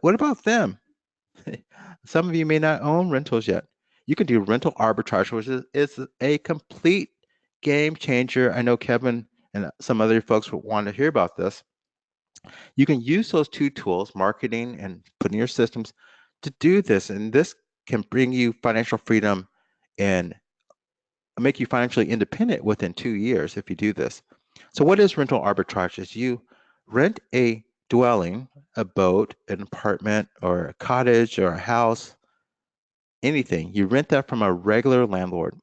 what about them? Some of you may not own rentals yet. You can do rental arbitrage, which is a complete game changer. I know Kevin and some other folks would want to hear about this. You can use those two tools, marketing and putting your systems, to do this. And this can bring you financial freedom and make you financially independent within 2 years if you do this. So what is rental arbitrage? Is you rent a dwelling, a boat, an apartment, or a cottage, or a house, anything. You rent that from a regular landlord,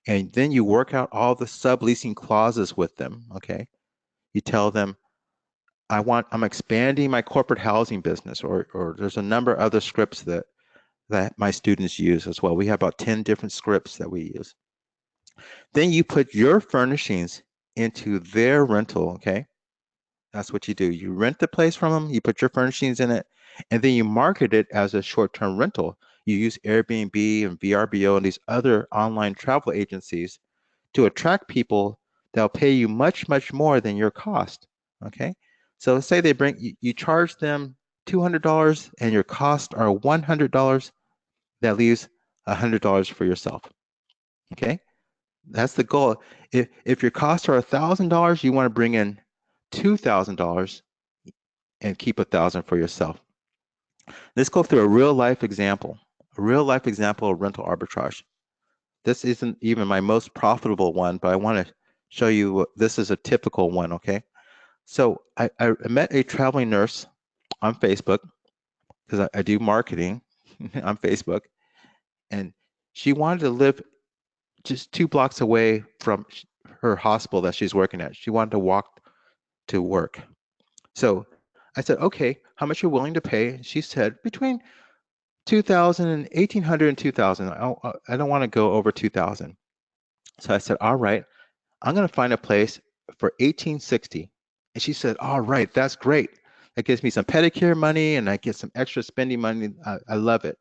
and then you work out all the subleasing clauses with them. Okay, you tell them, I'm expanding my corporate housing business, or there's a number of other scripts that my students use as well. We have about 10 different scripts that we use. Then you put your furnishings into their rental. Okay, that's what you do. You rent the place from them, you put your furnishings in it, and then you market it as a short-term rental. You use Airbnb and VRBO and these other online travel agencies to attract people that'll pay you much, much more than your cost. Okay? So let's say you charge them $200 and your costs are $100. That leaves $100 for yourself. Okay? That's the goal. If your costs are $1,000, you want to bring in $2,000 and keep 1,000 for yourself. Let's go through a real life example of rental arbitrage. This isn't even my most profitable one, but I want to show you this is a typical one, okay? So I met a traveling nurse on Facebook because I do marketing on Facebook, and she wanted to live just 2 blocks away from her hospital that she's working at. She wanted to walk to work. So I said, okay, how much are you willing to pay? She said, between 2,000 and 1,800 and 2,000. I don't want to go over 2,000. So I said, all right, I'm going to find a place for 1,860. And she said, all right, that's great. That gives me some pedicure money and I get some extra spending money. I love it.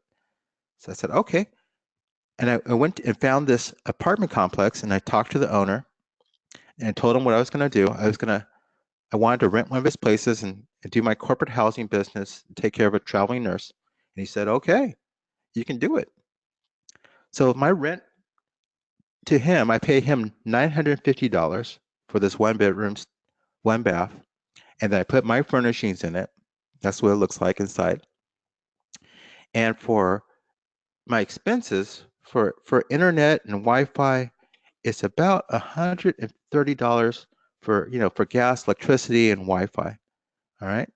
So I said, okay. And I went and found this apartment complex and I talked to the owner and I told him what I was going to do. I wanted to rent one of his places and do my corporate housing business, and take care of a traveling nurse. And he said, okay, you can do it. So my rent to him, I pay him $950 for this 1 bedroom, 1 bath, and then I put my furnishings in it. That's what it looks like inside. And for my expenses for internet and Wi-Fi, it's about $130 for gas, electricity, and Wi-Fi. All right.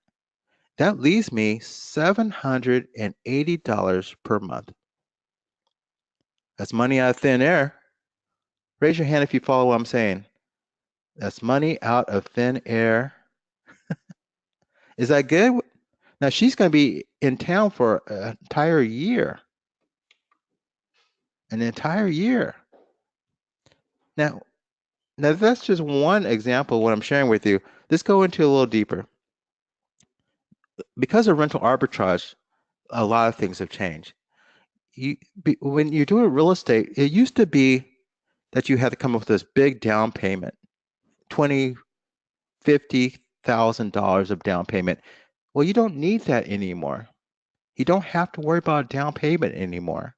That leaves me $780 per month. That's money out of thin air. Raise your hand if you follow what I'm saying. That's money out of thin air. Is that good? Now she's going to be in town for an entire year. An entire year. Now, now that's just one example of what I'm sharing with you. Let's go into a little deeper. Because of rental arbitrage, a lot of things have changed. When you're doing real estate, it used to be that you had to come up with this big down payment, $20,000, $50,000 of down payment. Well, you don't need that anymore. You don't have to worry about a down payment anymore.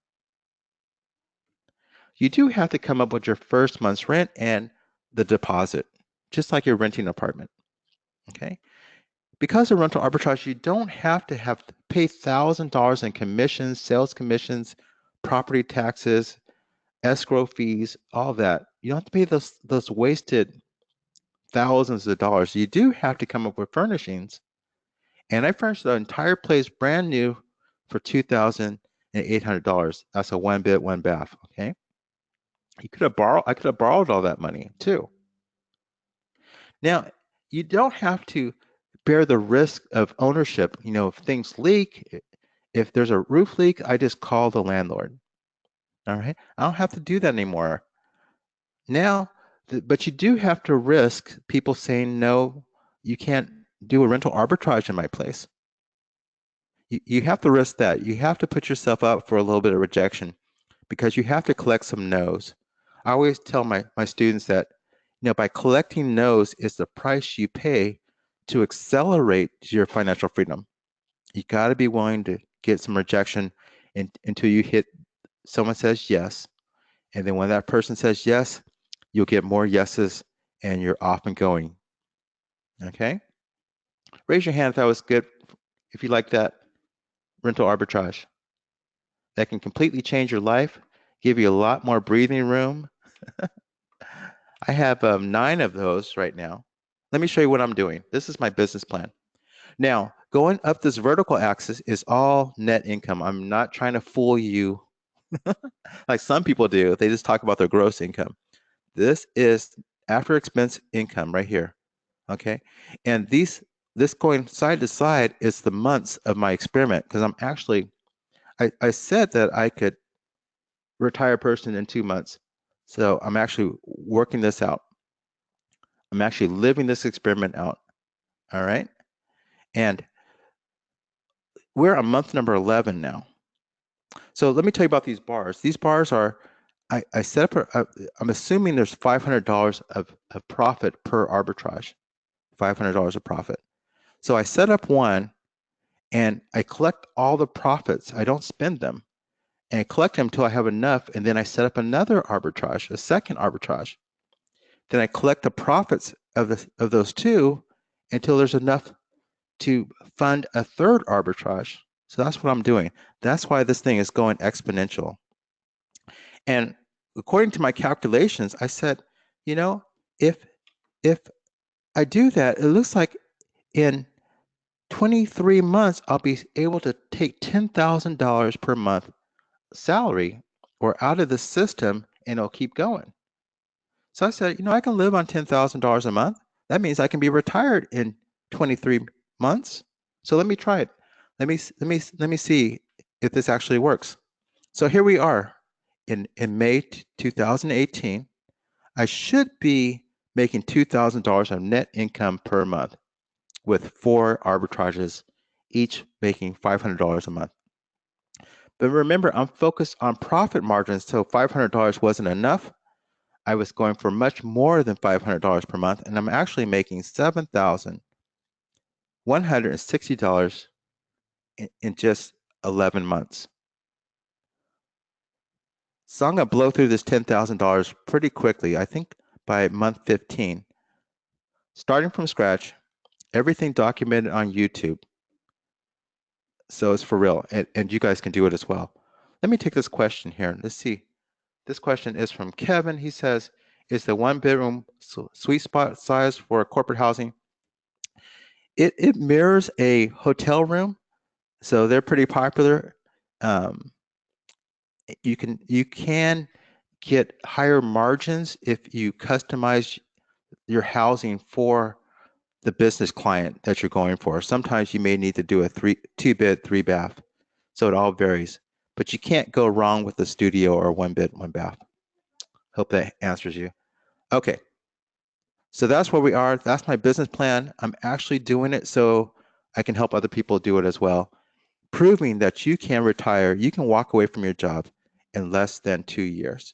You do have to come up with your first month's rent and the deposit, just like you're renting an apartment. Okay? Because of rental arbitrage, you don't have to pay $1,000 in commissions, sales commissions, property taxes, escrow fees, all that. You don't have to pay those wasted thousands of dollars. You do have to come up with furnishings. And I furnished the entire place brand new for $2,800. That's a 1 bed, 1 bath. Okay. I could have borrowed all that money too. Now, you don't have to bear the risk of ownership. If things leak, if there's a roof leak, I just call the landlord. All right. I don't have to do that anymore. Now, but you do have to risk people saying, no, you can't do a rental arbitrage in my place. You have to risk that. You have to put yourself up for a little bit of rejection because you have to collect some no's. I always tell my students that, by collecting no's is the price you pay to accelerate your financial freedom. You got to be willing to get some rejection until you hit someone says yes. And then when that person says yes, you'll get more yeses and you're off and going. Okay? Raise your hand if that was good, if you like that rental arbitrage. That can completely change your life, give you a lot more breathing room. I have 9 of those right now. Let me show you what I'm doing. This is my business plan. Now, going up this vertical axis is all net income. I'm not trying to fool you like some people do. They just talk about their gross income. This is after expense income right here. Okay. And this going side to side is the months of my experiment because I said that I could retire a person in 2 months. So I'm actually working this out. I'm actually living this experiment out. All right. And we're on month number 11 now. So let me tell you about these bars. These bars are, I set up, I'm assuming there's $500 of profit per arbitrage, $500 of profit. So I set up one and I collect all the profits. I don't spend them. And I collect them until I have enough. And then I set up another arbitrage, a second arbitrage. Then I collect the profits of those two until there's enough to fund a third arbitrage. So that's what I'm doing. That's why this thing is going exponential. And according to my calculations, I said, you know, if I do that, it looks like in 23 months, I'll be able to take $10,000 per month salary or out of the system and it'll keep going. So I said, you know, I can live on $10,000 a month. That means I can be retired in 23 months. So let me try it. Let me see if this actually works. So here we are in May 2018. I should be making $2,000 of net income per month with 4 arbitrages, each making $500 a month. But remember, I'm focused on profit margins, so $500 wasn't enough. I was going for much more than $500 per month, and I'm actually making $7,160 in just 11 months. So I'm going to blow through this $10,000 pretty quickly, I think by month 15. Starting from scratch, everything documented on YouTube. So it's for real, and you guys can do it as well. Let me take this question here. Let's see. This question is from Kevin. He says, is the 1-bedroom sweet spot size for corporate housing? It mirrors a hotel room, so they're pretty popular. You can get higher margins if you customize your housing for the business client that you're going for. Sometimes you may need to do a 2-bed, 3-bath. So it all varies. But you can't go wrong with a studio or 1-bed, 1-bath. Hope that answers you. Okay. So that's where we are. That's my business plan. I'm actually doing it so I can help other people do it as well. Proving that you can retire, you can walk away from your job in less than 2 years.